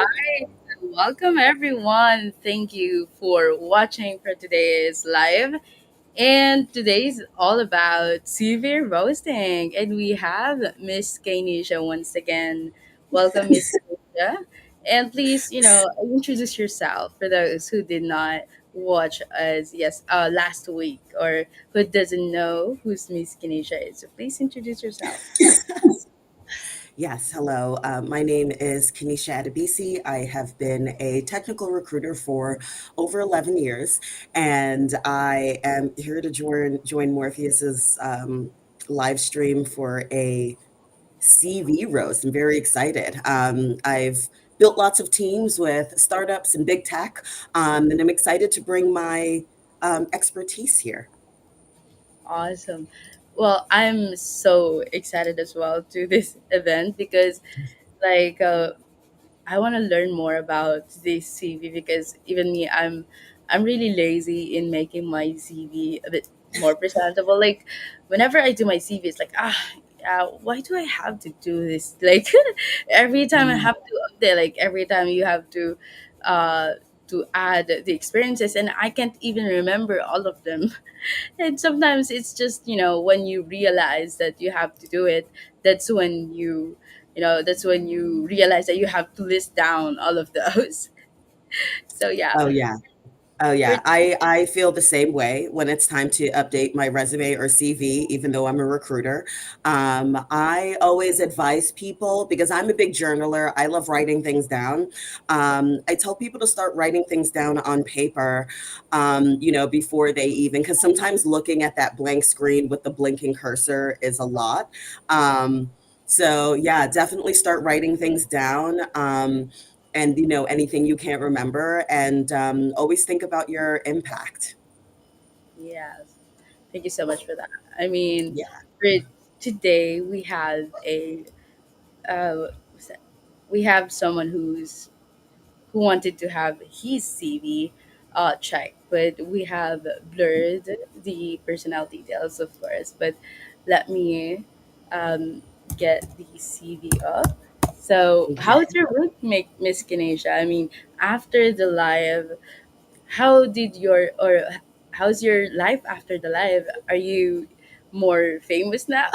right. Welcome everyone. Thank you for watching for today's live. And today's all about CV roasting. And we have Miss Kainisha once again. Welcome, Miss Kainisha. And please, introduce yourself for those who did not watch us last week or who doesn't know who's Miss Kainisha is. So please introduce yourself. Yes, hello. My name is Kanisha Adebisi. I have been a technical recruiter for over 11 years, and I am here to join Morpheus's live stream for a CV roast. I'm very excited. I've built lots of teams with startups and big tech, and I'm excited to bring my expertise here. Awesome. Well, I'm so excited as well to this event because like I want to learn more about this CV because even me I'm really lazy in making my CV a bit more presentable. Like whenever I do my CV it's like why do I have to do this? Like every time I Mm. have to update, like every time you have uh to add the experiences and I can't even remember all of them. And sometimes it's just, when you realize that you have to do it, that's when that's when you realize that you have to list down all of those. So yeah. Oh yeah. Oh For yeah, I feel the same way when it's time to update my resume or CV, even though I'm a recruiter. I always advise people because I'm a big journaler. I love writing things down. I tell people to start writing things down on paper, before they even, because sometimes looking at that blank screen with the blinking cursor is a lot. So yeah, definitely start writing things down. And anything you can't remember, and always think about your impact. yes. Thank you so much for that. I mean, Yeah. for today we have a what's that? We have someone who wanted to have his CV checked, but we have blurred the personnel details, of course. But let me um, get the CV up. So, how's Okay. your week, Miss Ganesha? I mean, after the live, how did your or how's your life after the live? Are you more famous now?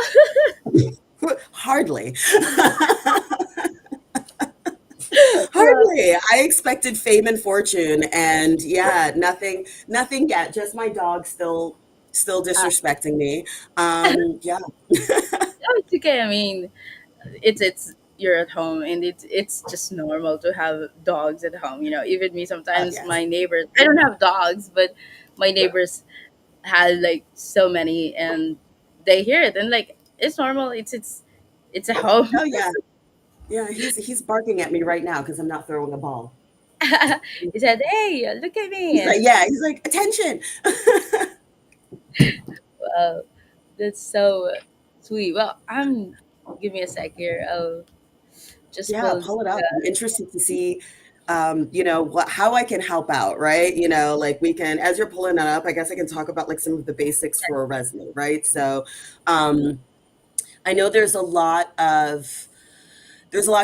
Hardly. Well, Hardly. I expected fame and fortune, and yeah, nothing yet. Just my dog still disrespecting me. Yeah. oh, it's okay. I mean, it's you're at home and it's just normal to have dogs at home. Even me Oh sometimes yes. my neighbors. I don't have dogs, but my neighbors had like so many, and they hear it and like it's normal. It's a home. Oh yeah. Yeah, he's barking at me right now because I'm not throwing a ball. He said, "Hey, look at He's me." like, yeah, he's like, attention. Well, that's so sweet. Well, I'm give me a sec here. I'll just Yeah, pull pull it up. I'm interested to see, how I can help out, right? Like we can, as you're pulling that up, I guess I can talk about like some of the basics for a resume, right? So, um, I know there's a lot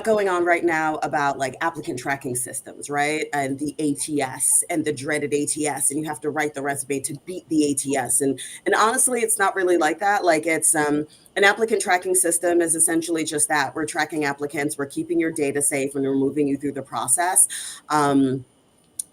going on right now about like applicant tracking systems, right? And the ATS and the dreaded ATS, and you have to write the resume to beat the ATS. And honestly, it's not really like that. Like it's an applicant tracking system is essentially just that. We're tracking applicants, we're keeping your data safe, and we're moving you through the process.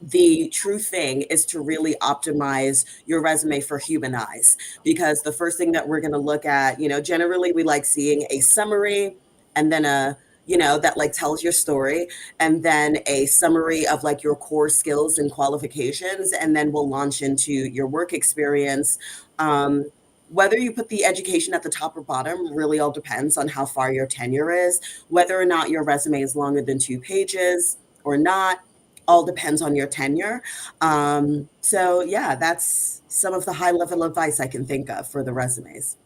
The true thing is to really optimize your resume for human eyes, because the first thing that we're going to look at, generally we like seeing a summary, and then that like tells your story, and then a summary of like your core skills and qualifications, and then we'll launch into your work experience. Whether you put the education at the top or bottom really all depends on how far your tenure is. Whether or not your resume is longer than 2 pages or not all depends on your tenure. So yeah, that's some of the high level advice I can think of for the resumes.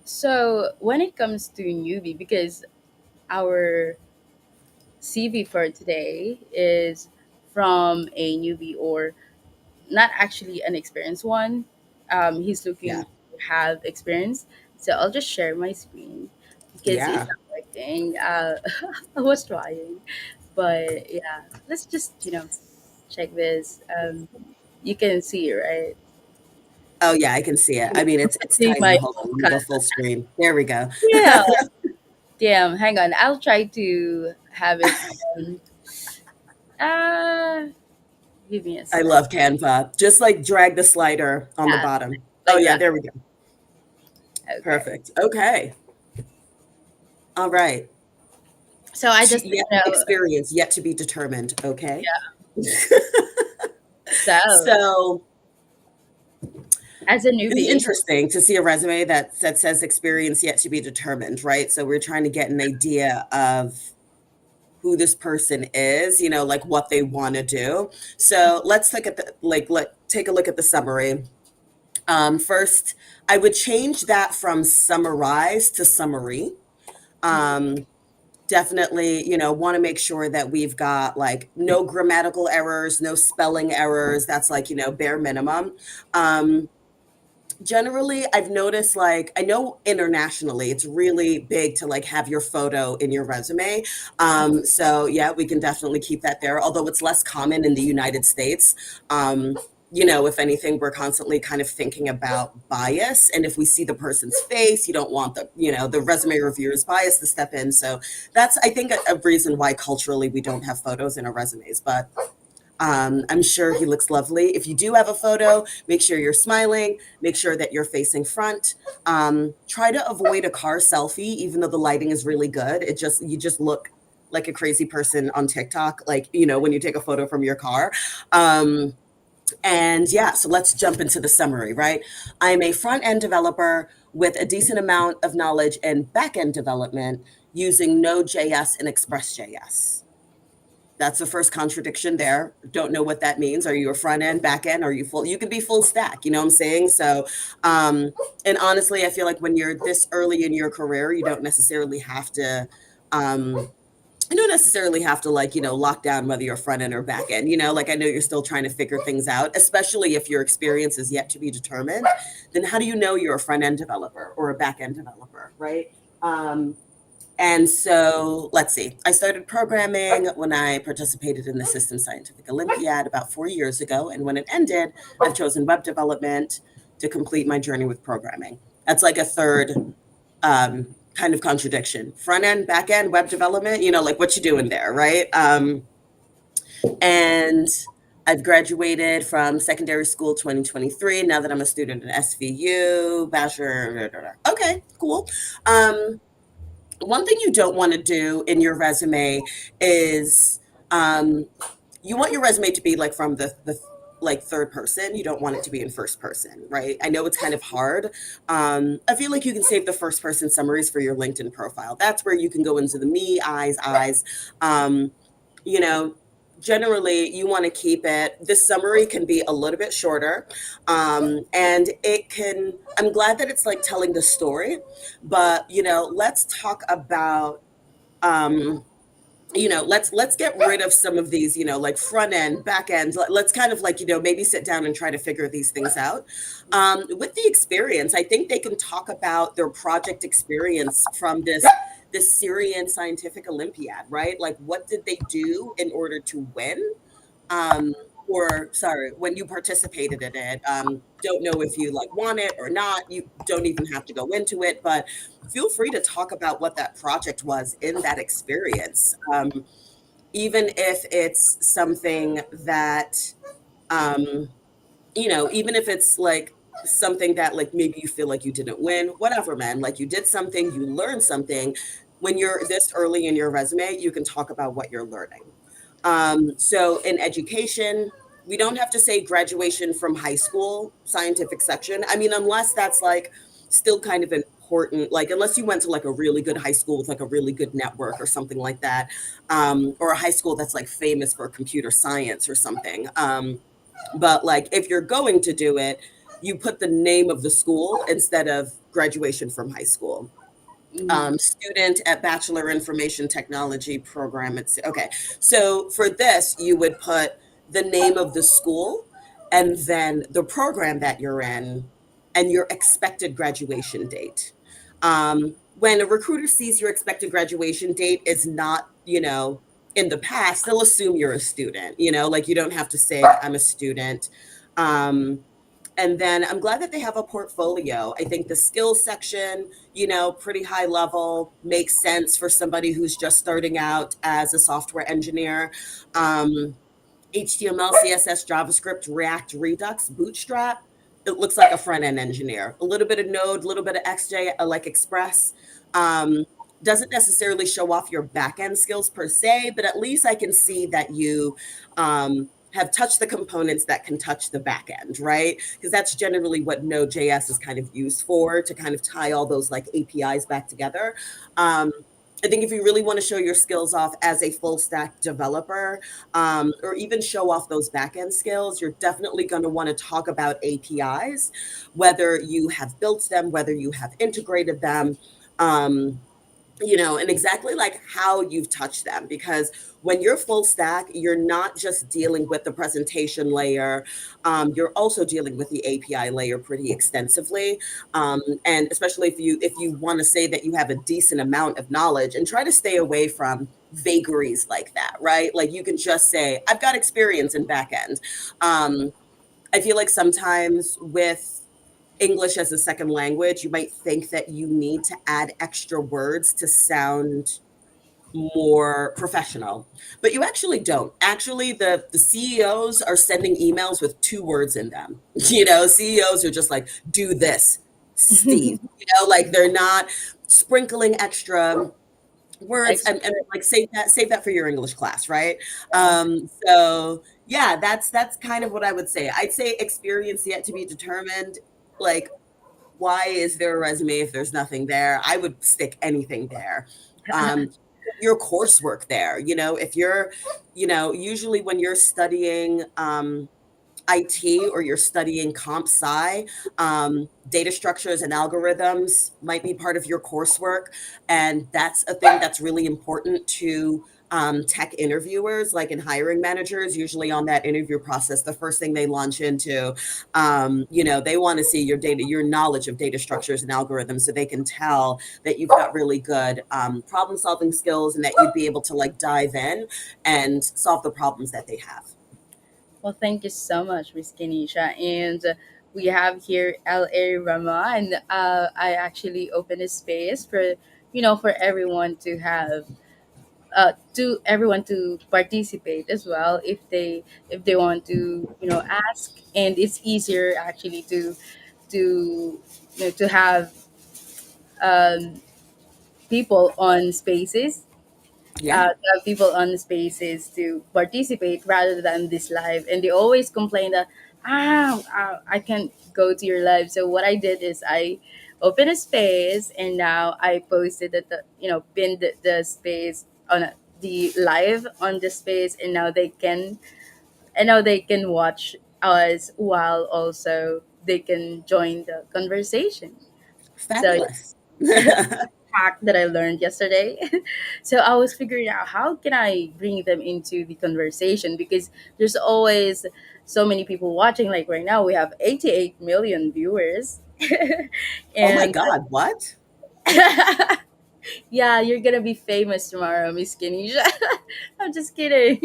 So when it comes to newbie, because our CV for today is from a newbie or not actually an experienced one. He's Yeah. looking to have experience. So I'll just share my screen because it's Yeah. not working. I was trying. But yeah, let's just check this. You can see, right? Oh yeah, I can see it. I mean, I'm it's seeing my tiny. Hold on, let me cut. go full screen. There we go. Yeah. Damn. Hang on. I'll try to have it. Um, uh, Give me a I sec. love Canva. Just like drag the slider on the Yeah, bottom. Oh like yeah, that. there we go. Okay. Perfect. Okay. All right. So I just Yet experience yet to be determined. Okay. yeah. So So as a it's newbie, interesting to see a resume that says experience yet to be determined, right? So we're trying to get an idea of who this person is, like what they want to do. So let's look at the let take a look at the summary. First, I would change that from summarize to summary. Um, Definitely, want to make sure that we've got like no grammatical errors, no spelling errors. That's like, bare minimum. Um, Generally, I've noticed, like, I know internationally it's really big to like have your photo in your resume. So yeah, we can definitely keep that there, although it's less common in the United States. um, if anything, we're constantly kind of thinking about bias, and if we see the person's face, you don't want the resume reviewer's bias to step in. So that's, I think, a reason why culturally we don't have photos in our resumes. But I'm sure he looks lovely. If you do have a photo, make sure you're smiling, make sure that you're facing front. Try to avoid a car selfie, even though the lighting is really good. You just look like a crazy person on TikTok, like, when you take a photo from your car. Um, and yeah, so let's jump into the summary, right? I'm a front end developer with a decent amount of knowledge in back end development using Node.js and Express.js. That's the first contradiction there. Don't know what that means. Are you a front end, back end? Are you full? You can be full stack. You know what I'm saying? So, um, and honestly, I feel like when you're this early in your career, you don't necessarily have to. Um, you don't necessarily have to like lock down whether you're front end or back end. Like I know you're still trying to figure things out, especially if your experience is yet to be determined. Then how do you know you're a front end developer or a back end developer, right? Um, and so let's see. I started programming when I participated in the System Scientific Olympiad about 4 years ago. And when it ended, I've chosen web development to complete my journey with programming. That's like a third kind of contradiction. Front end, back end, web development, like what you doing there, right? And I've graduated from secondary school 2023. Now that I'm a student at SVU, bachelor. Okay, cool. Um, One thing you don't want to do in your resume is um, you want your resume to be like from the like third person. You don't want it to be in first person, right? I know it's kind of hard. I feel like you can save the first person summaries for your LinkedIn profile. That's where you can go into the me, eyes. Um, you know, Generally you want to keep it. This summary can be a little bit shorter, and I'm glad that it's like telling the story, but let's talk about um, let's get rid of some of these, like front end, back end. Let's kind of like, maybe sit down and try to figure these things out. With the experience, I think they can talk about their project experience from this Syrian scientific Olympiad, right? Like, what did they do in order to win? um, or sorry, when you participated in it. Don't know if you like want it or not. You don't even have to go into it, but feel free to talk about what that project was in that experience. Even if it's something that, um, even if it's like something that like maybe you feel like you didn't win, whatever, man. Like you did something, you learned something. When you're this early in your resume, you can talk about what you're learning. So in education, we don't have to say graduation from high school scientific section. I mean, unless that's like still kind of important, like unless you went to like a really good high school with like a really good network or something like that, or a high school that's like famous for computer science or something. But like if you're going to do it, you put the name of the school instead of graduation from high school. Mhm. Student at Bachelor Information Technology program. It's okay. So for this, you would put the name of the school and then the program that you're in and your expected graduation date. When a recruiter sees your expected graduation date is not, in the past, they'll assume you're a student, like you don't have to say I'm a student. Um, and then I'm glad that they have a portfolio. I think the skills section, pretty high level, makes sense for somebody who's just starting out as a software engineer. Um, HTML, CSS, JavaScript, React, Redux, Bootstrap. It looks like a front end engineer. A little bit of Node, a little bit of XJ, like Express. Um, doesn't necessarily show off your back end skills per se, but at least I can see that you have touched the components that can touch the back end, right? Because that's generally what Node.js is kind of used for, to kind of tie all those like APIs back together. Um, I think if you really want to show your skills off as a full stack developer, or even show off those backend skills, you're definitely going to want to talk about APIs, whether you have built them, whether you have integrated them. Um, and exactly like how you've touched them. Because when you're full stack, you're not just dealing with the presentation layer, you're also dealing with the API layer pretty extensively. And especially if you want to say that you have a decent amount of knowledge, and try to stay away from vagaries like that, right? Like you can just say, I've got experience in backend. Um, I feel like sometimes with English as a second language, you might think that you need to add extra words to sound more professional, but you actually don't. Actually, the CEOs are sending emails with two words in them. CEOs are just like, do this, Steve. Like they're not sprinkling extra words, and Expert. like save that for your English class, right? So yeah, that's kind of what I would say. I'd say experience yet to be determined. Like, why is there a resume if there's nothing there? I would stick anything there. um your coursework there, if you're, usually when you're studying IT, or you're studying comp sci, data structures and algorithms might be part of your coursework. And that's a thing that's really important to tech interviewers, like in hiring managers. Usually on that interview process, the first thing they launch into, they want to see your knowledge of data structures and algorithms, so they can tell that you've got really good problem solving skills, and that you'd be able to like dive in and solve the problems that they have. Well, thank you so much, Miss Kenisha. And we have here L.A. Rama, and I actually open a space for for everyone to have to everyone to participate as well if they want to ask, and it's easier actually to have um, people on spaces Yeah. to have people on the spaces to participate rather than this live. And they always complain that I can't go to your live. So what I did is I opened a space, and now I posted that pinned the space on the live on the space, and now they can watch us while also they can join the conversation. So Fabulous. hack that I learned yesterday. So I was figuring out how can I bring them into the conversation, because there's always so many people watching. Like right now, we have 88 million viewers, Oh my and God, what? yeah, you're gonna be famous tomorrow, Miss Kinesia. I'm just kidding.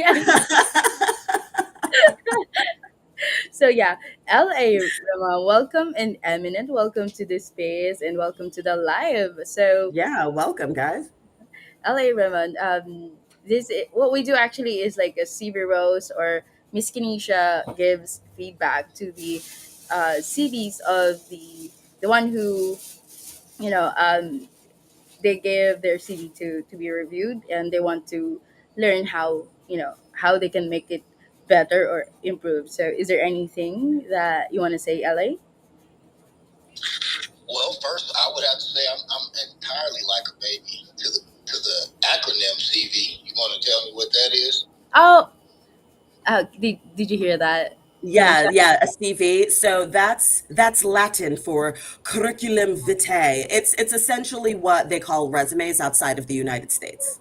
So yeah, LA Rama, welcome, and Eminent, welcome to this space and welcome to the live. So Yeah, welcome, guys. LA Raymond, what we do actually is like a CV roast, or Miss Kinesha gives feedback to the CVs of the one who you know they give their CV to be reviewed, and they want to learn how they can make it better or improve. So is there anything that you want to say, LA? Well, first I would have to say I'm entirely like a baby to the acronym CV. You want to tell me what that is? Oh, did you hear that, Yeah, Kinesha? yeah, a CV. So that's Latin for curriculum vitae. It's essentially what they call resumes outside of the United States.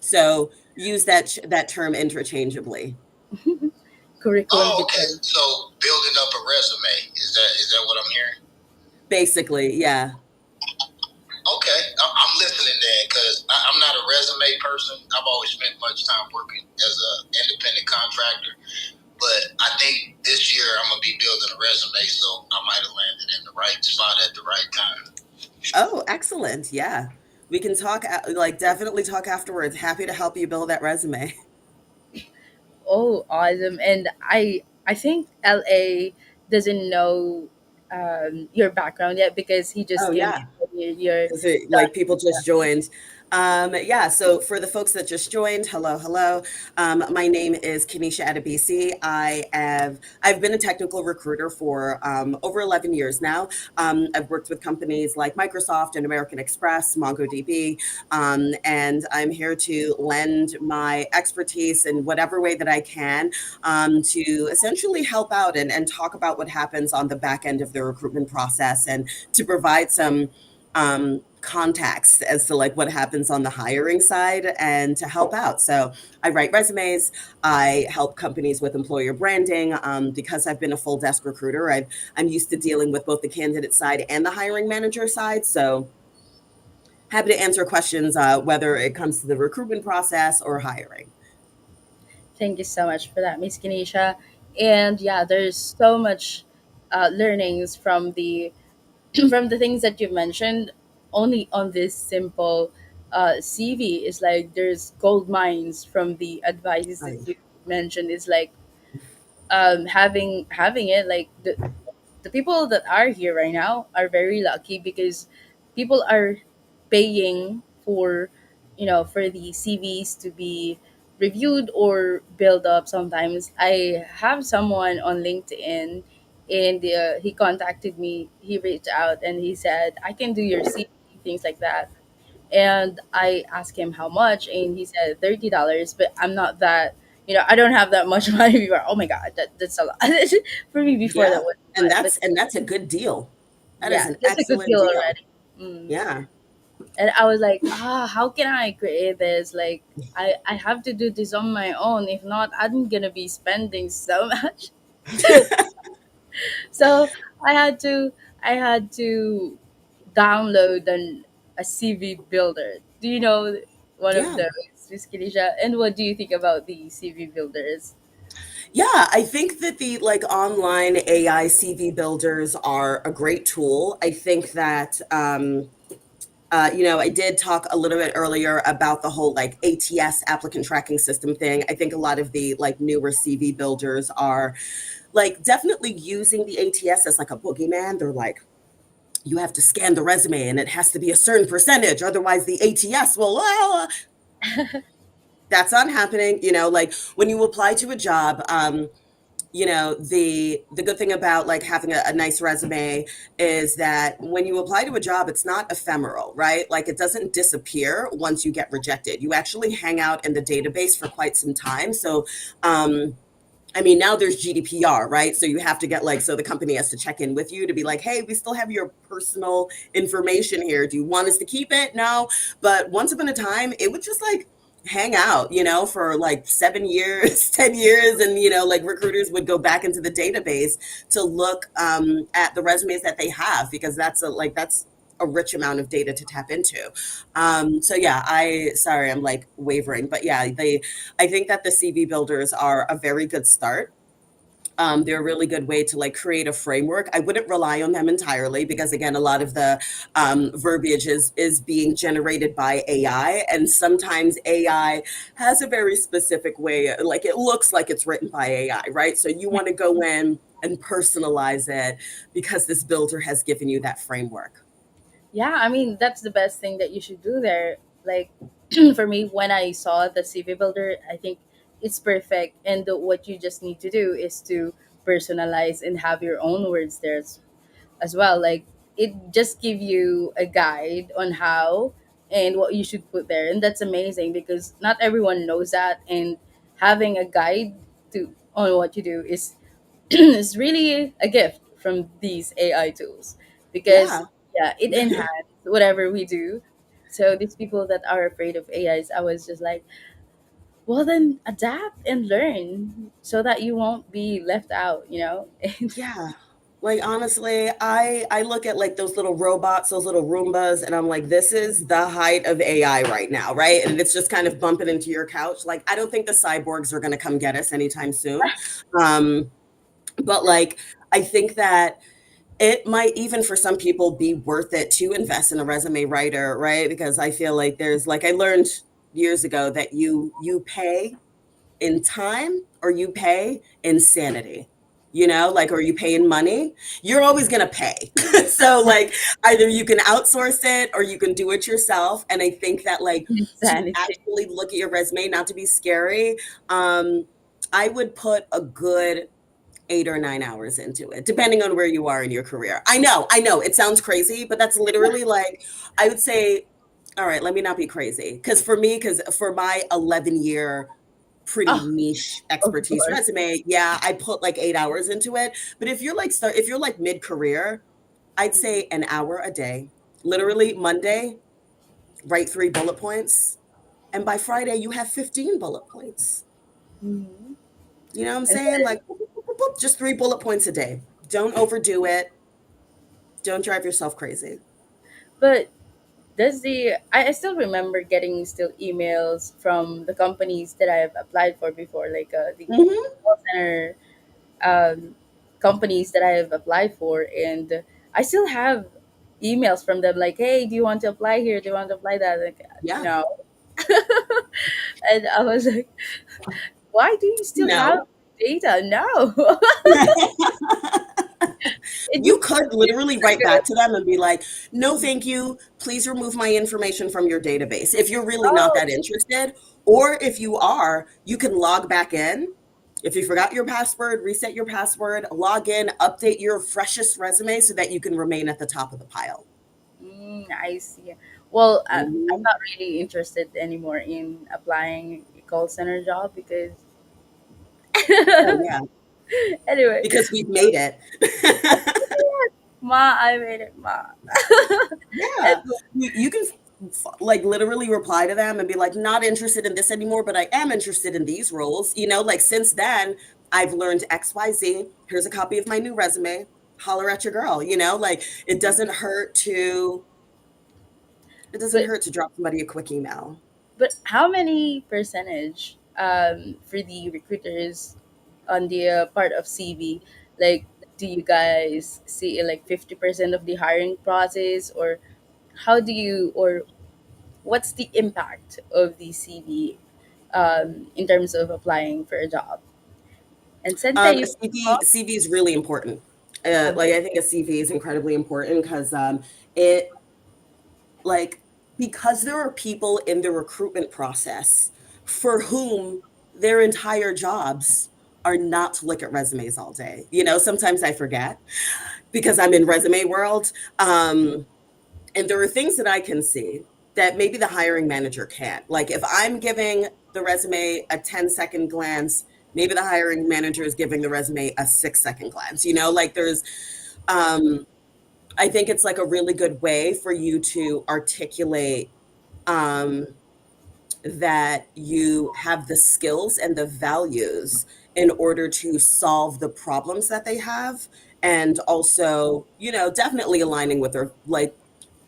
So use that term interchangeably. Curriculum Oh, okay. vitae. So building up a resume is that what I'm hearing? Basically, yeah. Okay, I'm listening then because I'm not a resume person. I've always spent much time working as an independent contractor. But I think this year I'm gonna be building a resume, so I might have landed in the right spot at the right time. Oh, excellent. Yeah. We can talk, like, definitely talk afterwards. Happy to help you build that resume. Oh, awesome! And I think LA doesn't know your background yet because he just Oh, came yeah. in. You're Because like people just joined. Yeah, so for the folks that just joined, hello, hello. My name is Kenesha Adebisi. I've been a technical recruiter for over 11 years now. I've worked with companies like Microsoft and American Express, MongoDB, and I'm here to lend my expertise in whatever way that I can to essentially help out and talk about what happens on the back end of the recruitment process and to provide some context as to like what happens on the hiring side and to help out. So I write resumes. I help companies with employer branding because I've been a full desk recruiter. I'm used to dealing with both the candidate side and the hiring manager side. So happy to answer questions whether it comes to the recruitment process or hiring. Thank you so much for that, Miss Ganesha. And yeah, there's so much learnings from the from the things that you've mentioned. Only on this simple CV is like there's gold mines from the advices that Right. you mentioned. Is like having it like the people that are here right now are very lucky because people are paying for for the CVs to be reviewed or build up. Sometimes I have someone on LinkedIn and he contacted me, he reached out and he said I can do your CV, things like that. And I asked him how much, and he said $30. But I'm not that, I don't have that much money. Before. Oh my god, that's a lot for me. Before Yeah. that was a And lot, but that's a good deal. That is yeah, an that's a good excellent deal deal. already. Mm. Yeah. And I was like, how can I create this? Like, I have to do this on my own. If not, I'm gonna be spending so much. So I had to download a CV builder. Do you know one of Yeah. those, Miss Kilisha? And what do you think about the CV builders? Yeah, I think that the like online AI CV builders are a great tool. I think that I did talk a little bit earlier about the whole like ATS applicant tracking system thing. I think a lot of the like newer CV builders are like definitely using the ATS as like a boogeyman. They're like, you have to scan the resume and it has to be a certain percentage, otherwise the ATS will. That's not happening. Like when you apply to a job, the good thing about like having a nice resume is that when you apply to a job it's not ephemeral, right? Like it doesn't disappear once you get rejected. You actually hang out in the database for quite some time. So I mean, now there's GDPR, right? So you have to get like, so the company has to check in with you to be like, hey, we still have your personal information here. Do you want us to keep it? No. But once upon a time, it would just like hang out, for like 7 years, 10 years. And, like recruiters would go back into the database to look at the resumes that they have because that's a rich amount of data to tap into. So yeah, sorry, I'm like wavering, but yeah, I think that the CV builders are a very good start. They're a really good way to like create a framework. I wouldn't rely on them entirely because again, a lot of the verbiage is being generated by AI, and sometimes AI has a very specific way. Like it looks like it's written by AI, right? So you want to go in and personalize it because this builder has given you that framework. Yeah, I mean that's the best thing that you should do there. Like for me, when I saw the CV builder, I think it's perfect. And what you just need to do is to personalize and have your own words there as well. Like it just give you a guide on how and what you should put there, and that's amazing because not everyone knows that. And having a guide to on what you do is is really a gift from these AI tools because Yeah. yeah, it enhances whatever we do. So these people that are afraid of AIs, I was just like, well then adapt and learn so that you won't be left out. Yeah. Like honestly, I look at like those little robots, those little Roombas, and I'm like, this is the height of AI right now, right? And it's just kind of bumping into your couch. Like, I don't think the cyborgs are going to come get us anytime soon. Um, but like, I think that it might even for some people be worth it to invest in a resume writer, right? Because I feel like there's like I learned years ago that you pay in time or you pay in sanity. You know, like, or you pay in money, you're always going to pay. So, like, either you can outsource it or you can do it yourself. And I think that, like, to Insanity. actually look at your resume, not to be scary, um, I would put a good 8 or 9 hours into it, depending on where you are in your career. I know, it sounds crazy, but that's literally like, I would say, all right, let me not be crazy. Because for my 11-year pretty Oh, niche of expertise course. resume, yeah, I put like 8 hours into it. But if you're like mid career, I'd say an hour a day. Literally Monday, write 3 bullet points, and by Friday you have 15 bullet points. Mhm. You know what I'm And saying? Like, boop, boop, boop, boop, just 3 bullet points a day. Don't overdo it. Don't drive yourself crazy. but does the I still remember getting still emails from the companies that I have applied for before, like the Hmm. call center um, companies that I have applied for, and I still have emails from them like, "Hey, do you want to apply here? Do you want to apply that?" Like, Yeah. no, and I was like, "Why do you still have No. data? No, it You just could literally write back to them and be like, no, thank you. Please remove my information from your database if you're really not oh, that interested. Or if you are, you can log back in. If you forgot your password, reset your password, log in, update your freshest resume so that you can remain at the top of the pile. I see." Well, I'm Mhm. not really interested anymore in applying a call center job because Oh, yeah, anyway, because we've made it. ma, I made it, ma. And Yeah. You can like literally reply to them and be like, not interested in this anymore, but I am interested in these roles. You know, like since then, I've learned XYZ. Here's a copy of my new resume. Holler at your girl, you know, like it doesn't but hurt to drop somebody a quick email. how many percentage for the recruiters on the part of CV? Like, do you guys see like 50% of the hiring process, or how do you, or what's the impact of the CV in terms of applying for a job? And Senta, A you CV is really important. um, Like I think a CV is incredibly important because it like because there are people in the recruitment process for whom their entire jobs are not to look at resumes all day. You know, sometimes I forget because I'm in resume world. And there are things that I can see that maybe the hiring manager can't. Like if I'm giving the resume a 10-second glance, maybe the hiring manager is giving the resume a 6-second glance. You know, like um, I think it's like a really good way for you to articulate um, that you have the skills and the values in order to solve the problems that they have. And also, you know, definitely aligning with their, like,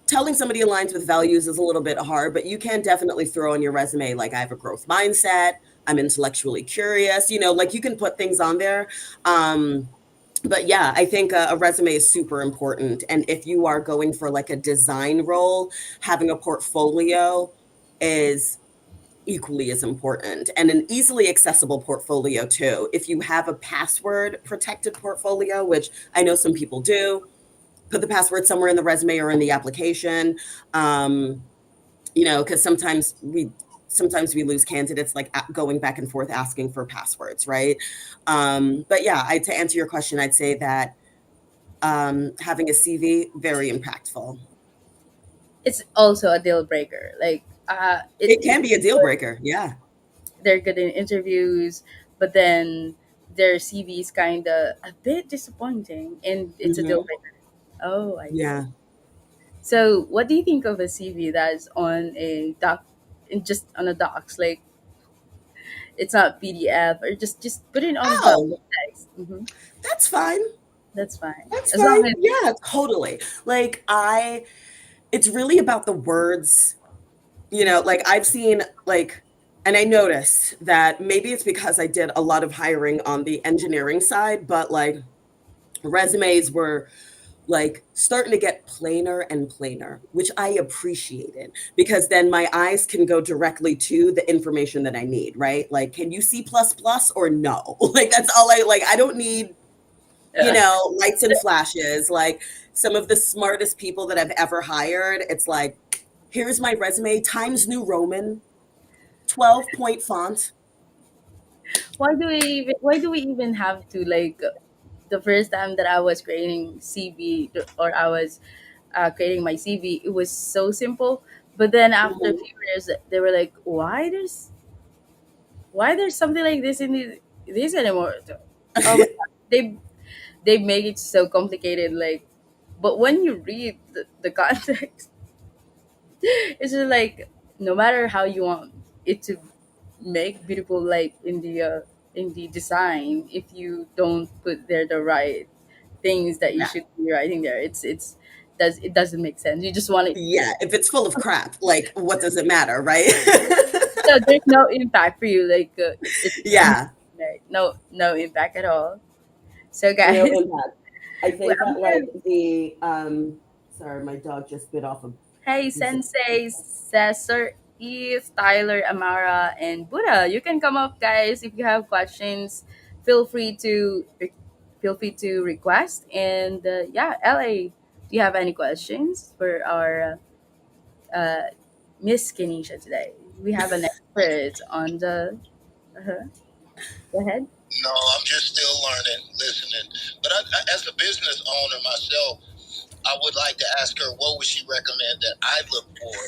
telling somebody aligns with values is a little bit hard, but you can definitely throw on your resume, like, I have a growth mindset, I'm intellectually curious, you know, like you can put things on there. Um, but yeah, I think a resume is super important. And if you are going for like a design role, having a portfolio is equally as important, and an easily accessible portfolio too. If you have a password protected portfolio, which I know some people do, put the password somewhere in the resume or in the application. Um, you know, because sometimes we lose candidates like going back and forth asking for passwords, right? But yeah, to answer your question, I'd say that having a CV very impactful. it's also a deal breaker. Like, It can it's be a deal breaker. Yeah. they're good in interviews, but then their CV is kind of a bit disappointing, and it's a deal Hmm. breaker. Oh, I see. Yeah. So, what do you think of a CV that's on a doc, just on a docs? Like, it's not PDF, or just put it on the Oh, text. Mm-hmm. that's fine. That's fine. That's As long fine. as Yeah, totally. Like it's really about the words, like I've seen like, and I noticed that maybe it's because I did a lot of hiring on the engineering side, but like resumes were like starting to get plainer and plainer, which I appreciated because then my eyes can go directly to the information that I need, right? Like, can you C plus plus or no? Like, that's all I like. I don't need, lights and flashes. Like, some of the smartest people that I've ever hired, it's like, here's my resume, Times New Roman, 12-point font. why do we even have to like the first time that I was creating CV or I was creating my CV, it was so simple. But then after a Mhm. few years, they were like, why there's something like this in this anymore? Oh my God. They make it so complicated. Like, but when you read the context, it's just like no matter how you want it to make beautiful, like in the design, if you don't put there the right things that you Yeah. should be writing there, it doesn't make sense. You just want it. Yeah. If it's full of crap, like, what does it matter, right? No, there's no impact for you. Like it's Yeah. right. No impact at all. So Real guys, impact. I well, think that I'm like gonna, sorry, my dog just bit off a hey piece of Sensei, paper. Cesar, Eve, Tyler, Amara, and Buddha, you can come up, guys, if you have questions. Feel free to feel free to request. And yeah, LA, do you have any questions for our Miss Kenisha today? We have an expert on the. Uh-huh. Go ahead. No, I'm just still learning, listening. But as a business owner myself, I would like to ask her what would she recommend that I look for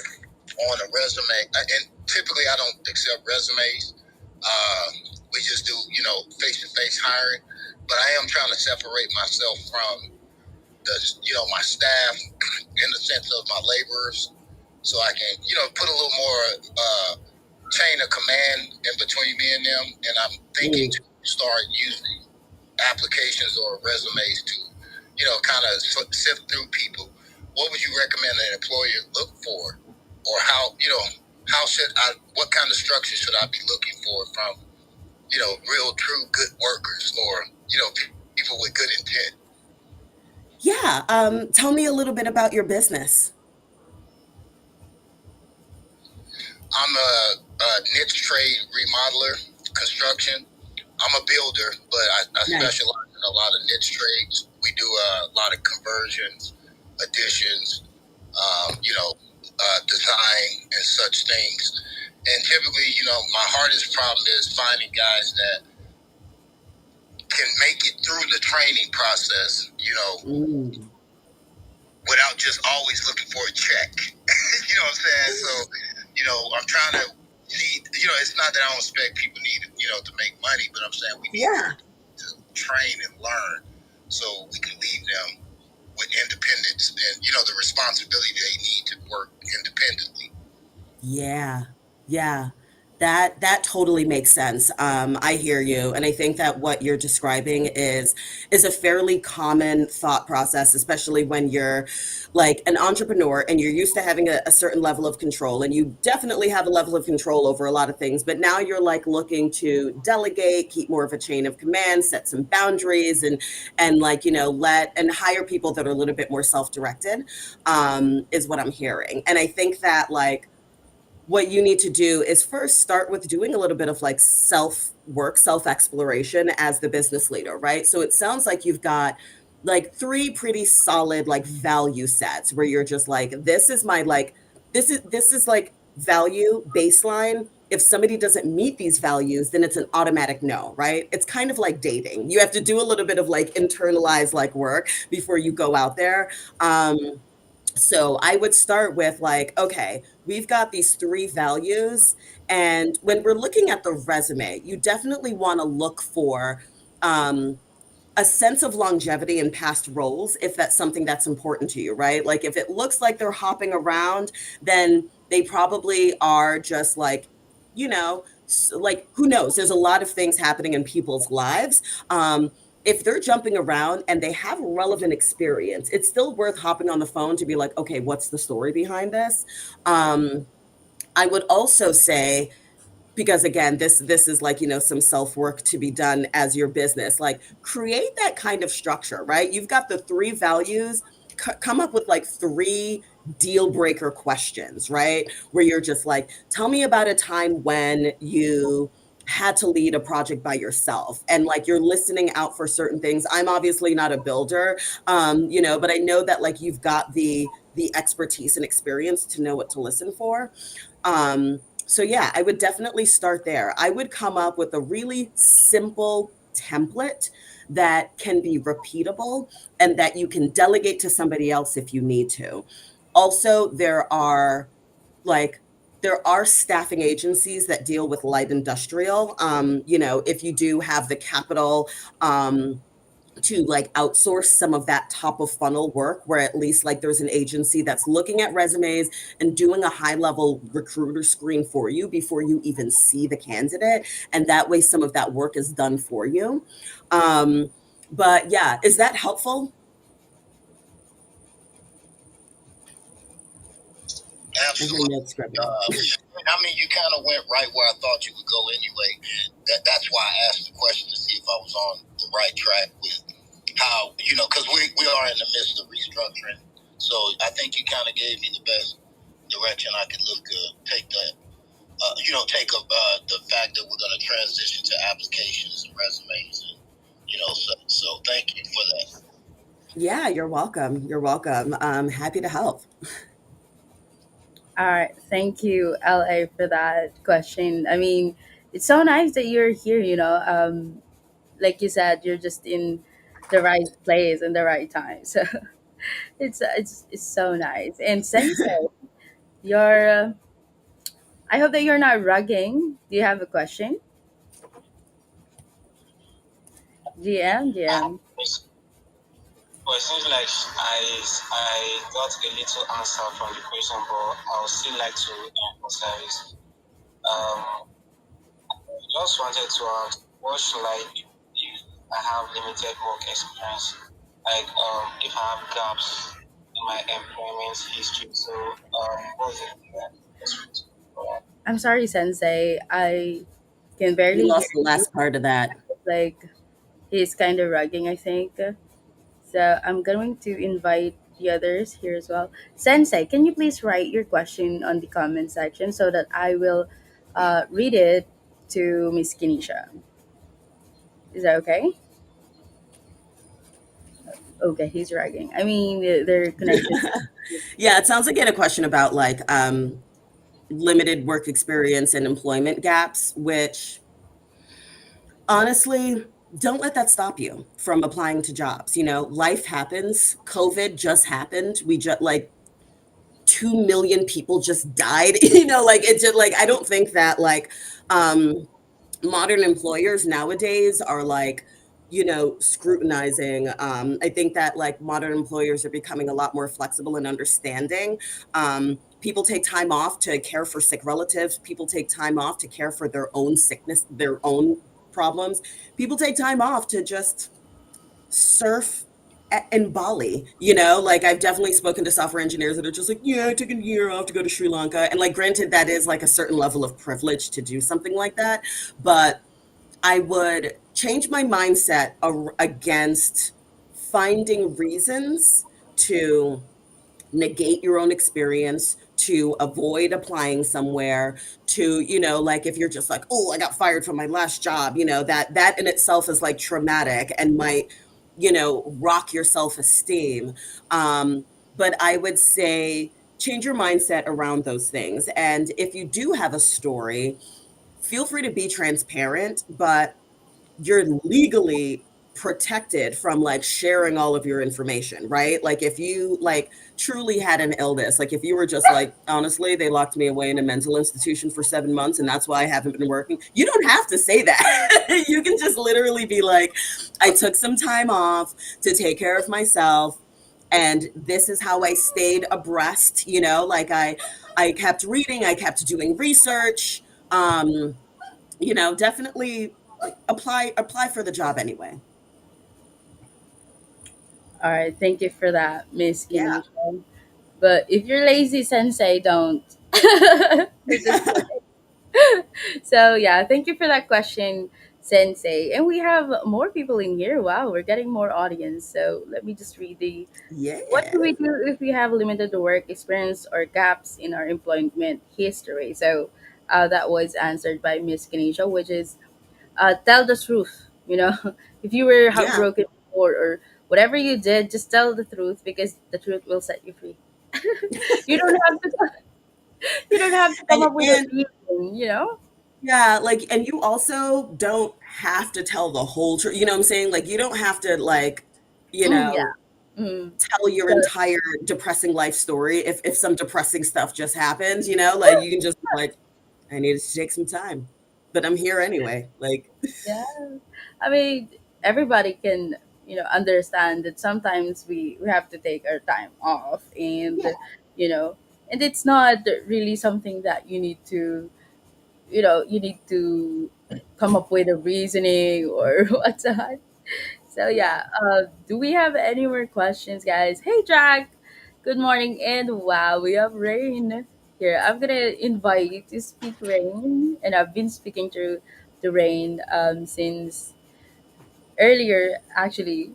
on a resume. And typically, I don't accept resumes. Uh, we just do, face to face hiring. But I am trying to separate myself from my staff in the sense of my laborers, so I can, put a little more chain of command in between me and them. And I'm thinking Mm. to start using applications or resumes to, kind of sift through people. What would you recommend an employer look for, or how should I? What kind of structure should I be looking for from, real, true, good workers, or people with good intent? Yeah. Tell me a little bit about your business. I'm a niche trade remodeler, construction. I'm a builder, but I Nice. specialize in a lot of niche trades. We do a lot of conversions, additions, design and such things. And typically, my hardest problem is finding guys that can make it through the training process, Mm. without just always looking for a check. You know what I'm saying? So, I'm trying to see, it's not that I don't expect people need, to make money, but I'm saying we need Yeah. them to train and learn so we can leave them with independence and, the responsibility they need to work independently. Yeah. Yeah. That totally makes sense. I hear you, and I think that what you're describing is a fairly common thought process, especially when you're like an entrepreneur and you're used to having a certain level of control, and you definitely have a level of control over a lot of things. But now you're like looking to delegate, keep more of a chain of command, set some boundaries, and like let and hire people that are a little bit more self-directed. Is what I'm hearing, and I think that like what you need to do is first start with doing a little bit of like self work, self exploration as the business leader, right? So it sounds like you've got like three pretty solid like value sets where you're just like, this is my like, this is like value baseline. If somebody doesn't meet these values, then it's an automatic no, right? It's kind of like dating. You have to do a little bit of like internalized like work before you go out there. Um, so I would start with like, okay, we've got these three values. And when we're looking at the resume, you definitely want to look for um, a sense of longevity in past roles if that's something that's important to you, right? Like if it looks like they're hopping around, then they probably are just like, like who knows? There's a lot of things happening in people's lives. if they're jumping around and they have relevant experience, it's still worth hopping on the phone to be like, okay, what's the story behind this? Um, I would also say, because again, this is like, some self work to be done as your business, like create that kind of structure, right? You've got the three values, come up with like three deal breaker questions, right? Where you're just like, tell me about a time when you had to lead a project by yourself, and like you're listening out for certain things. I'm obviously not a builder, but I know that like you've got the expertise and experience to know what to listen for. So yeah, I would definitely start there. I would come up with a really simple template that can be repeatable and that you can delegate to somebody else if you need to. Also, like there are staffing agencies that deal with light industrial. If you do have the capital, to like outsource some of that top of funnel work, where at least like there's an agency that's looking at resumes and doing a high level recruiter screen for you before you even see the candidate, and that way some of that work is done for you. But yeah, is that helpful? I hear Absolutely. you scribbling. I mean, you kind of went right where I thought you would go anyway, and that's why I asked the question to see if I was on the right track with how, because we are in the midst of restructuring. So I think you kind of gave me the best direction I could look to take that. The fact that we're going to transition to applications and resumes, and so thank you for that. Yeah, you're welcome. You're welcome. Happy to help. All right, thank you, LA, for that question. I mean, it's so nice that you're here. Like you said, you're just in the right place and the right time. So it's so nice. And Sensei, you're. I hope that you're not rugging. Do you have a question, GM? GM. Well, it seems like I got a little answer from the question, but I would still like to emphasize. Um, just wanted to ask, what should I do if I have limited work experience? Like, if I have gaps in my employment history. So, what's it? I'm sorry, Sensei. I can We barely hear lost the you. last part of that. Like he's kind of rugging, I think. So I'm going to invite the others here as well. Sensei, can you please write your question on the comment section so that I will read it to Miss Kinisha? Is that okay? Okay, he's rugging. I mean, they're connected. Yeah, it sounds like you had a question about like limited work experience and employment gaps, which honestly, don't let that stop you from applying to jobs. Life happens. COVID just happened. We just like 2 million people just died. Like it just like I don't think that like um modern employers nowadays are like scrutinizing. I think that like modern employers are becoming a lot more flexible and understanding. People take time off to care for sick relatives. People take time off to care for their own sickness, their own problems. People take time off to just surf in Bali. Like I've definitely spoken to software engineers that are just like, yeah, I took a year off to go to Sri Lanka. And like, granted, that is like a certain level of privilege to do something like that. But I would change my mindset against finding reasons to negate your own experience, to avoid applying somewhere, to like if you're just like, oh, I got fired from my last job, that in itself is like traumatic and might rock your self-esteem. But I would say change your mindset around those things, and if you do have a story, feel free to be transparent, but you're legally protected from like sharing all of your information, right? Like if you like truly had an illness, like if you were just like, honestly, they locked me away in a mental institution for 7 months and that's why I haven't been working, you don't have to say that. You can just literally be like, I took some time off to take care of myself, and this is how I stayed abreast. Like I kept reading, I kept doing research. Definitely like apply for the job anyway. All right, thank you for that, Miss Yeah. Kinisha. But if you're lazy, Sensei, don't. We're just so yeah, thank you for that question, Sensei. And we have more people in here. Wow, we're getting more audience. So let me just read the what Yeah. do we do if we have limited work experience or gaps in our employment history? So that was answered by Miss Kenisha, which is tell the truth. You know, if you were Yeah. heartbroken before or whatever you did, just tell the truth because the truth will set you free. You don't have to. You don't have to come And up with a and reason. You know. yeah, like, and you also don't have to tell the whole truth. You know what I'm saying? Like, you don't have to, like, you Yeah. know, Mm. tell your So entire depressing life story if some depressing stuff just happens, like you can just be like, I needed to take some time, but I'm here anyway. Like, yeah, I mean, everybody can understand that sometimes we have to take our time off, and yeah, you know, and it's not really something that you need to come up with a reasoning or whatnot. So yeah. yeah, do we have any more questions, guys? Hey, Jack. Good morning, and wow, we have Rain here. I'm gonna invite you to speak, Rain, and I've been speaking to Rain since earlier. Actually,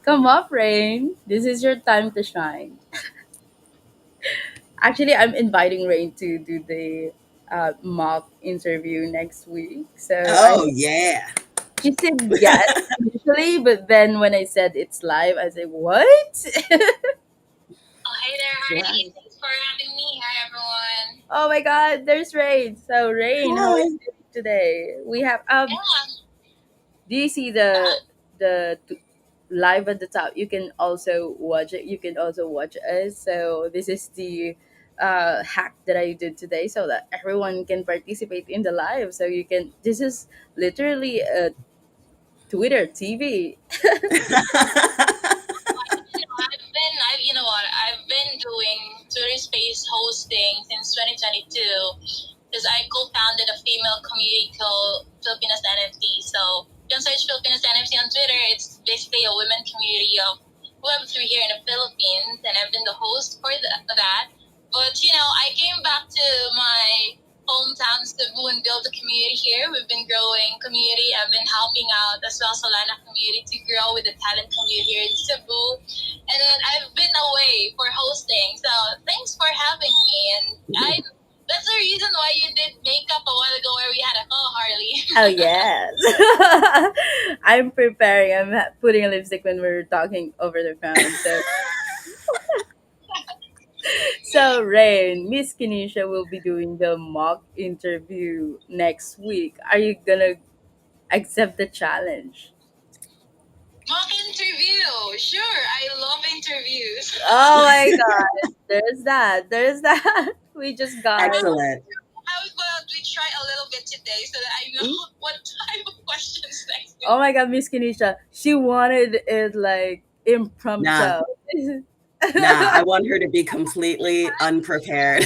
come up, Rain. This is your time to shine. Actually, I'm inviting Rain to do the mock interview next week. So I Oh yeah. She said yes initially, but then when I said it's live, I said, "What?" Oh, hey there, Yeah. Heidi. Thanks for having me. Hi, everyone. Oh my God, there's Rain. So Rain, how are you Hi. doing today? We have Yeah. Do you see Uh, the live at the top? You can also watch it. You can also watch us. So this is the hack that I did today, so that everyone can participate in the live. So you can. This is literally a Twitter TV. you know what? I've been doing Twitter Space hosting since 2022 because I co-founded a female community called Filipinas NFT. So you can search Filipinas NFT on Twitter. It's basically a women community of Web3 here in the Philippines, and I've been the host for that. But I came back to my hometown Cebu and build a community here. We've been growing community. I've been helping out as well Solana community to grow with the talent community here in Cebu. And then I've been away for hosting. So thanks for having me. And I that's the reason why you did makeup a while ago where we had a call, Harley. Oh yes. I'm preparing. I'm putting lipstick when we're talking over the phone. So Rain, Miss Kinesha will be doing the mock interview next week. Are you gonna accept the challenge? Mock interview. Sure, I love interviews. Oh my god. There's that. There's that. We just got Excellent. How about we try a little bit today so that I know what type of questions next week? Oh my god, Miss Kinesha. She wanted it like Nah, impromptu. nah. I want her to be completely unprepared.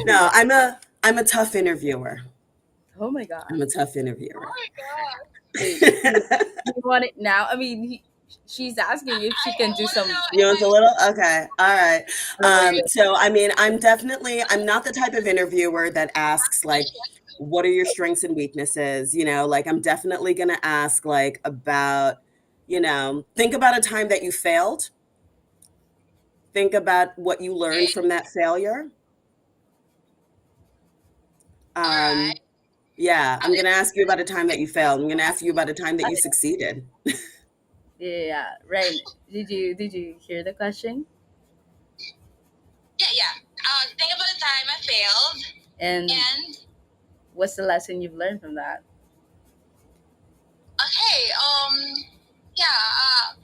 No, I'm a tough interviewer. Oh my god. I'm a tough Oh interviewer. my god. Wait, you want it now? I mean, she's asking if she can I do want to some. know You if want a little? Okay. All right. Oh my god. So, I mean, I'm not the type of interviewer that asks, like, what are your strengths and weaknesses? Like, I'm definitely going to ask, like, about, think about a time that you failed. Think about what you learned okay. from that failure. Alright. Um, yeah, I'm going to ask you about a time that you It's failed. I'm going to ask you about a time that you succeeded. Yeah, right. Did you hear the question? yeah. Think about the time I failed And and what's the lesson you've learned from that? okay, yeah,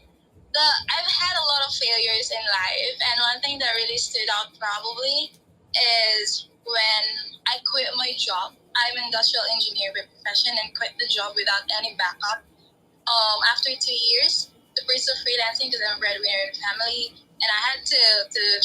the I've had a lot of failures in life, and one thing that really stood out probably is when I quit my job. I'm an industrial engineer by profession and quit the job without any backup. After 2 years to pursue freelancing because I'm a breadwinner in the family, and I had to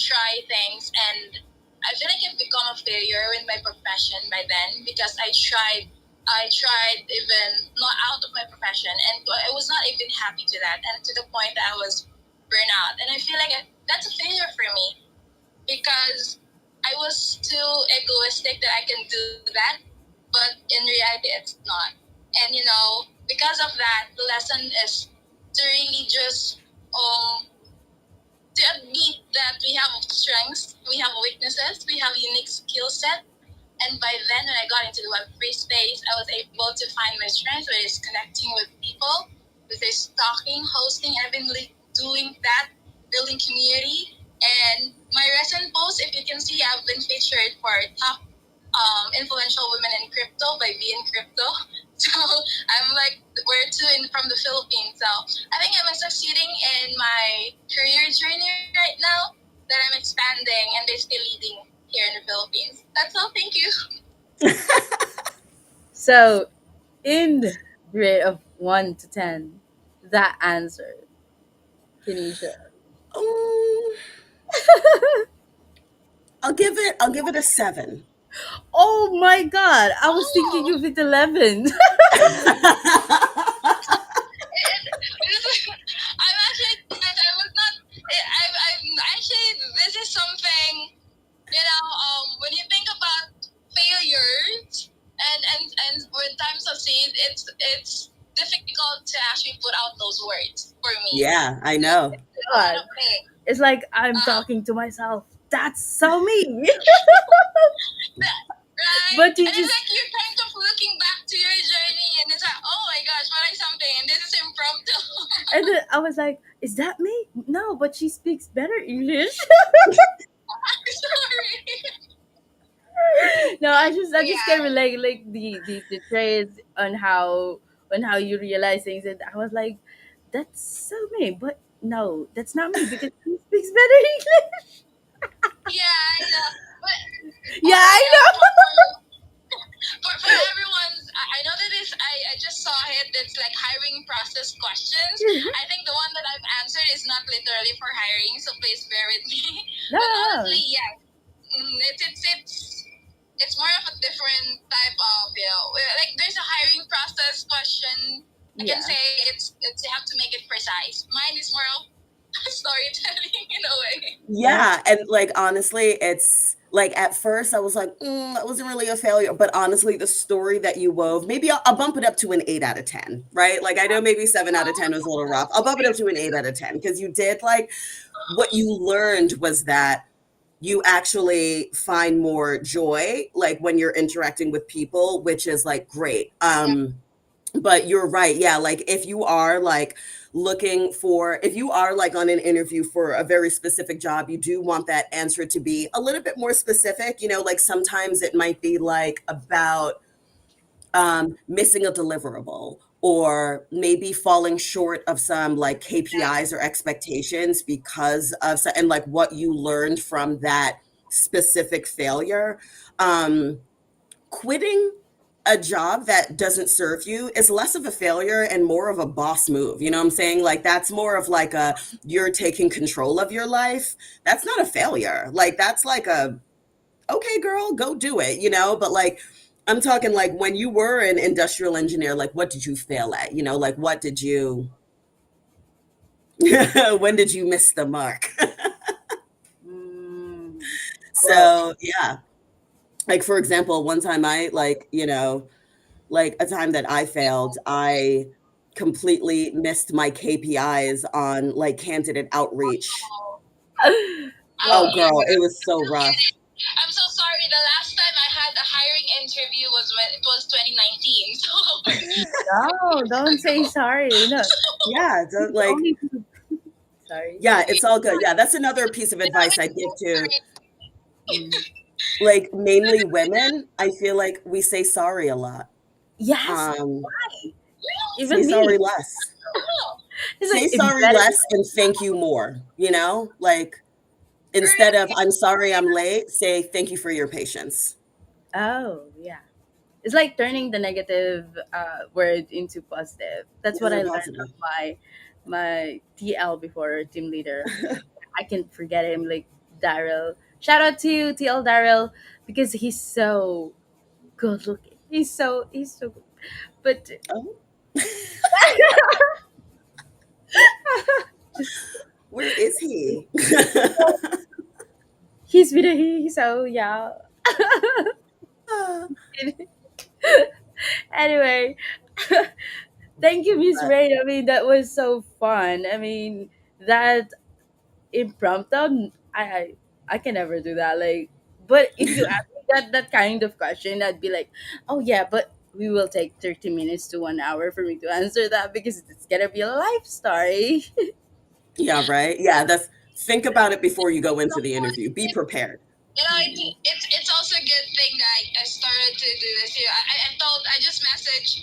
try things, and I feel like I've become a failure with my profession by then because I tried I tried even not out of my profession, and I was not even happy to that, and to the point that I was burnout. And I feel like that's a failure for me because I was too egoistic that I can do that, but in reality, it's not. And because of that, the lesson is to really just to admit that we have strengths, we have weaknesses, we have unique skill set. And by then, when I got into the Web3 space, I was able to find my strength, whether it's connecting with people, whether it's talking, hosting. I've been doing that, building community. And my recent post, if you can see, I've been featured for top influential women in crypto by Be in Crypto. So I'm like, we're two from the Philippines. So I think I'm succeeding in my career journey right now, that I'm expanding and basically leading here in the Philippines. That's all. Thank you. So, in the rate of 1 to 10, that answer, Kenisha. Um, I'll give it a 7. Oh my god, I was thinking Oh, of it 11. I'm actually, I was not, I'm actually, this is something, when you think about failures and when times succeed, it's difficult to actually put out those words for me. Yeah, I Because know. it's a lot God, of pain. it's like I'm Uh, talking to myself. That's so me. right? But you And it's just, like you're kind of looking back to your journey and it's like, oh my gosh, what is something? And this is impromptu. and then I was like, is that me? No, but she speaks better English. Sorry. No, I just can Yeah. relate like the traits on how you realize things, and I was like, that's so me, but no, that's not me because she speaks better English. Yeah, I know. But Yeah, I for everyone's, I know that I just saw it. It's like hiring process questions. know. I think the one that I've answered is not literally for hiring, so please bear with me. No, But no, honestly, yeah, it's more of a different type of, like there's a hiring process question. I yeah, can say it's you have to make it precise. Mine is more of storytelling in a way. Yeah, and, like, honestly, it's like, at first, I was like, "That wasn't really a failure," but honestly, the story that you wove maybe I'll bump it up to an 8 out of 10, right? Like, I know maybe 7 out of 10 was a little rough. I'll bump it up to an 8 out of 10 because you did, like what you learned was that you actually find more joy, like, when you're interacting with people, which is, like, great. Yeah. But you're right. Yeah, like if you are like if you are like on an interview for a very specific job, you do want that answer to be a little bit more specific. Like sometimes it might be like about missing a deliverable or maybe falling short of some like KPIs or expectations because of and like what you learned from that specific failure. Um, Quitting a job that doesn't serve you is less of a failure and more of a boss move. You know what I'm saying? Like that's more of like a you're taking control of your life. That's not a failure. Like that's like a okay girl, go do it. But like I'm talking like when you were an industrial engineer, like what did you fail at? Like what did you when did you miss the mark? mm, well, So, yeah. Like for example, one time I like a time that I failed, I completely missed my KPIs on like candidate outreach. Oh, Oh, well, I girl, it was so rough. I'm so sorry. The last time I had a hiring interview was when it was 2019. So no, don't say sorry. No, Yeah, it's like, only sorry. yeah, it's all good. Yeah, that's another piece of advice I give to Mm. like mainly women. I feel like we say sorry a lot. Yes, Um, say even me. sorry less. It's Say like sorry embedded. less and thank you more. Like instead of I'm sorry I'm late, say thank you for your patience. Oh, yeah. It's like turning the negative word into positive. That's what Those are I learned positive. from my TL before, team leader. I can't forget him, like Daryl. Shout out to you, TL Daryl, because he's so good looking. he's so but Oh, where is he? he's with a he, so yeah. Anyway, thank you, Miss But Rain. I mean, that was so fun. I mean, that impromptu, I can never do that. Like, but if you ask me that kind of question, I'd be like, oh yeah, but we will take 30 minutes to 1 hour for me to answer that because it's gonna be a life story. yeah, right. Yeah, that's think about it before you go into the interview. Be prepared. It's also a good thing that I started to do this. You know, I just messaged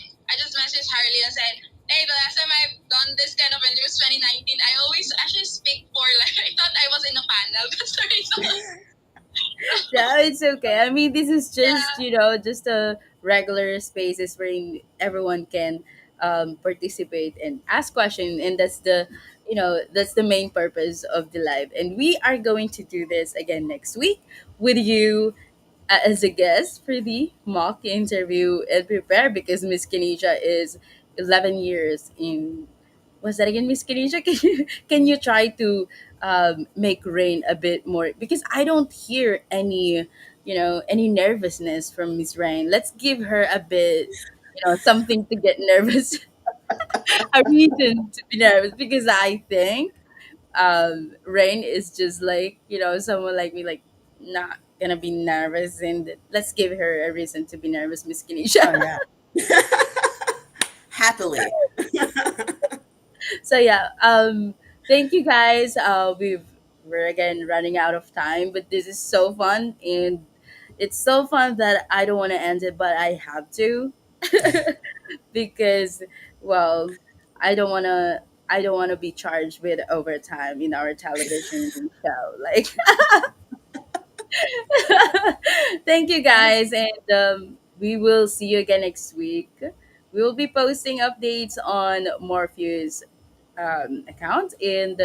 Harley and said, "Hey, the last time I've done this kind of interview was 2019. I always actually speak for like I thought I was in a panel. That's the reason." Yeah, it's okay. I mean, this is just, Yeah. just a regular spaces where everyone can participate and ask questions, and that's the main purpose of the live. And we are going to do this again next week with you as a guest for the mock interview and prepare because Miss Kenisha is 11 years in. Was that again, Miss Kenisha? Can you try to make Rain a bit more because I don't hear any nervousness from Miss Rain. Let's give her a bit, something to get nervous, a reason to be nervous because I think Rain is just like someone like me, like not gonna be nervous, and let's give her a reason to be nervous, Miss Oh Kenisha. yeah. Happily. So yeah, thank you guys. We're again running out of time, but this is so fun, and it's so fun that I don't want to end it, but I have to because, well, I don't want to. I don't want to be charged with overtime in our television show. Like, thank you guys, and we will see you again next week. We will be posting updates on Morpheus account, and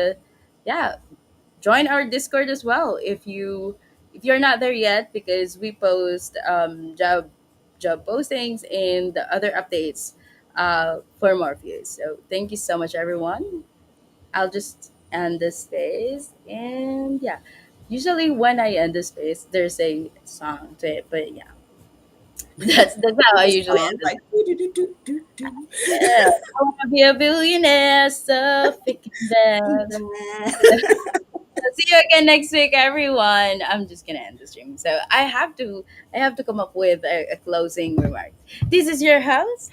yeah, join our Discord as well if you're not there yet because we post job postings and other updates for Morpheus. So thank you so much, everyone. I'll just end the space, and yeah, usually when I end the space, there's a song to it, but yeah, that's how I The usually song end it. like do do do do do Yeah, I want to be a billionaire, so thinking that. do. See you again next week, everyone. I'm just gonna end the stream. So I have to come up with a closing remark. This is your host,